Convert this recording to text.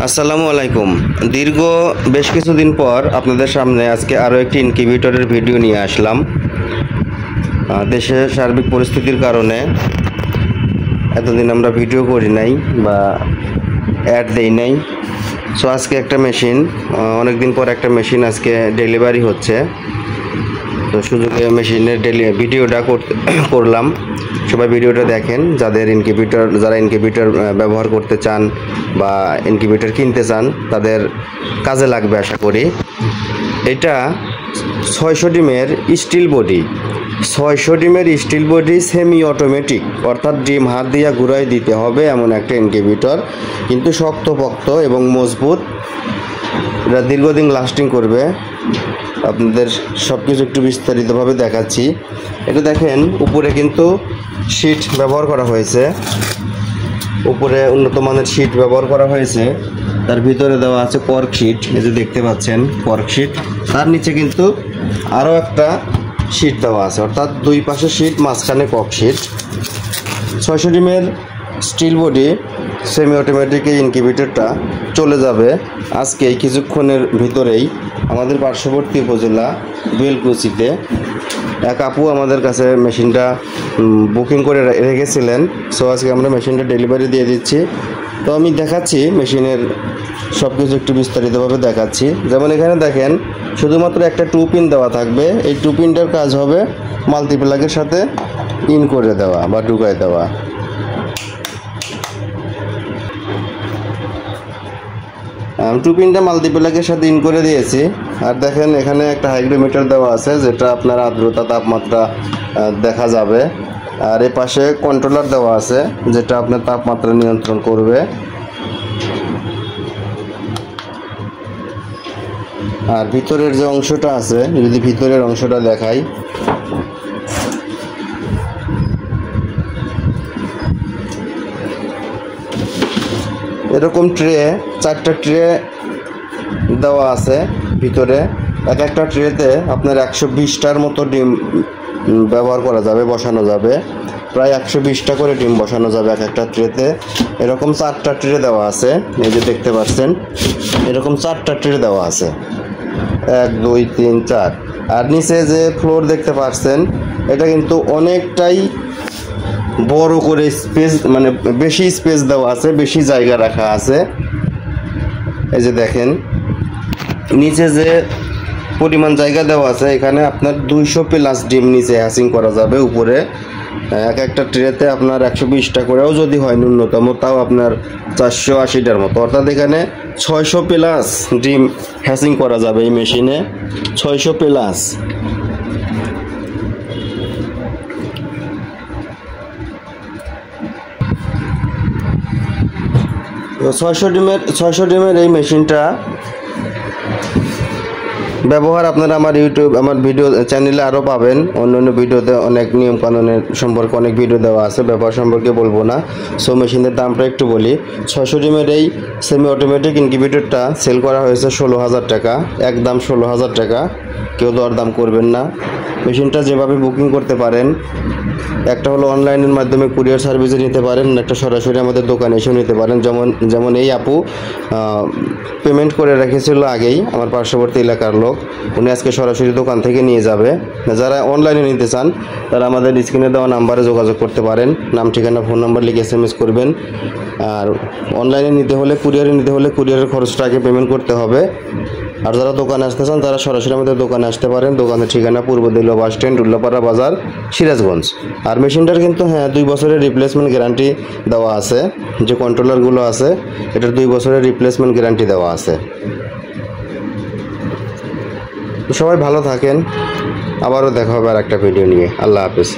আসসালামু আলাইকুম। দীর্ঘ বেশ কিছুদিন পর আপনাদের সামনে আজকে আরও একটি ইনকিউবেটরের ভিডিও নিয়ে আসলাম। দেশের সার্বিক পরিস্থিতির কারণে এতদিন আমরা ভিডিও করি নাই বা অ্যাড দেই নাই। সো আজকে একটা মেশিন, অনেকদিন পর একটা মেশিন আজকে ডেলিভারি হচ্ছে। তো সুযোগে মেশিনের ভিডিওটা করলাম। সবাই ভিডিওটা দেখেন, যারা ইনকিউবেটর ব্যবহার করতে চান বা ইনকিউবেটর কিনতে চান তাদের কাজে লাগবে আশা করি। এটা 600 ডিমের স্টিল বডি, 600 ডিমের স্টিল বডি, সেমি অটোমেটিক, অর্থাৎ ডিম হাত দিয়ে ঘুরাই দিতে হবে এমন একটা ইনকিউবেটর, কিন্তু শক্তপোক্ত এবং মজবুত। এটা দীর্ঘদিন লাস্টিং করবে। আপনাদের সব কিছু একটু বিস্তারিতভাবে দেখাচ্ছি। এটা দেখেন, উপরে কিন্তু শীট ব্যবহার করা হয়েছে, উপরে উন্নত মানের শীট ব্যবহার করা হয়েছে। তার ভিতরে দেওয়া আছে কর্ক শীট, এই যে দেখতে পাচ্ছেন কর্ক শীট। তার নিচে কিন্তু আরও একটা শীট দেওয়া আছে, অর্থাৎ দুই পাশে শীট, মাঝখানে কর্ক শীট। 600 ডিমের স্টিল বডি সেমি অটোমেটিক এই ইনকিউবেটরটা চলে যাবে আজকে এই কিছুক্ষণের ভিতরেই আমাদের পার্শ্ববর্তী উপজেলা বেলকুচিতে। এক আপু আমাদের কাছে মেশিনটা বুকিং করে রেখেছিলেন। সো আজকে আমরা মেশিনটা ডেলিভারি দিয়ে দিচ্ছি। তো আমি দেখাচ্ছি মেশিনের সব কিছু একটু বিস্তারিতভাবে দেখাচ্ছি। যেমন এখানে দেখেন, শুধুমাত্র একটা 2 পিন দেওয়া থাকবে। এই 2 পিনটার কাজ হবে মাল্টিপ্লাগের সাথে ইন করে দেওয়া বা ঢুকায় দেওয়া। টু পিনটা মাল্টিপ্লাগের সাথে ইন করে দিয়েছি। আর দেখেন, এখানে একটা হাইগ্রোমিটার দেওয়া আছে, যেটা আপনার আর্দ্রতা, তাপমাত্রা দেখা যাবে। আর এ পাশে কন্ট্রোলার দেওয়া আছে, যেটা আপনার তাপমাত্রা নিয়ন্ত্রণ করবে। আর ভিতরের যে অংশটা আছে, যদি ভিতরের অংশটা দেখাই, এরকম ট্রে, 4টা ট্রে দেওয়া আছে ভিতরে। এক একটা ট্রেতে আপনার 120টার মতো ডিম ব্যবহার করা যাবে, বসানো যাবে। প্রায় 120টা করে ডিম বসানো যাবে এক একটা ট্রেতে। এরকম 4টা ট্রে দেওয়া আছে, এই যে দেখতে পাচ্ছেন, এরকম 4টা ট্রে দেওয়া আছে, 1 2 3 4। আর নিচে যে ফ্লোর দেখতে পাচ্ছেন, এটা কিন্তু অনেকটাই বড় করে স্পেস, মানে বেশি স্পেস দেওয়া আছে, বেশি জায়গা রাখা আছে। এই যে দেখেন, নিচে যে পরিমাণ জায়গা দেওয়া আছে, এখানে আপনার 200+ ডিম নিচে হ্যাচিং করা যাবে। উপরে এক একটা ট্রেতে আপনার 120টা করেও যদি হয় ন্যূনতম, তাও আপনার 480টার মতো, অর্থাৎ এখানে 600+ ডিম হ্যাচিং করা যাবে এই মেশিনে, 600+। 600 ডিমের এই মেশিনটা ব্যবহার আপনারা আমার ভিডিও চ্যানেলে আরও পাবেন। অন্য ভিডিওতে অনেক নিয়ম কানুনের সম্পর্কে অনেক ভিডিও দেওয়া আছে, ব্যবহার সম্পর্কে বলবো না। সো মেশিনের দামটা একটু বলি। 600 ডিমের এই সেমি অটোমেটিক ইনকিউবেটরটা সেল করা হয়েছে 16,000 টাকা, একদম 16,000 টাকা। কেউ দরদাম করবেন না। মেশিনটা যেভাবে বুকিং করতে পারেন, একটা হলো অনলাইনের মাধ্যমে কুরিয়ার সার্ভিসে নিতে পারেন, একটা সরাসরি আমাদের দোকানে এসেও নিতে পারেন। যেমন এই আপু পেমেন্ট করে রেখেছিল আগেই, আমার পার্শ্ববর্তী এলাকার লোক, উনি আজকে সরাসরি দোকান থেকে নিয়ে যাবে। যারা অনলাইনে নিতে চান তারা আমাদের স্ক্রিনে দেওয়া নাম্বারে যোগাযোগ করতে পারেন। নাম, ঠিকানা, ফোন নাম্বার লিখে SMS করবেন। আর অনলাইনে নিতে হলে, কুরিয়ারে নিতে হলে কুরিয়ারের খরচটা আগে পেমেন্ট করতে হবে। আর যারা দোকানে আসতে চান তারা সরাসরি আমাদের দোকানে আসতে পারেন। দোকানের ঠিকানা পূর্ব দিল্লা বাস স্ট্যান্ড, উল্লাপাড়া বাজার, সিরাজগঞ্জ। আর মেশিনটার কিন্তু 2 বছরের রিপ্লেসমেন্ট গ্যারান্টি দেওয়া আছে। যে কন্ট্রোলারগুলো আছে, এটার 2 বছরের রিপ্লেসমেন্ট গ্যারান্টি দেওয়া আছে। সবাই ভালো থাকেন, আবারও দেখা হবে আর একটা ভিডিও নিয়ে। আল্লাহ হাফেজ।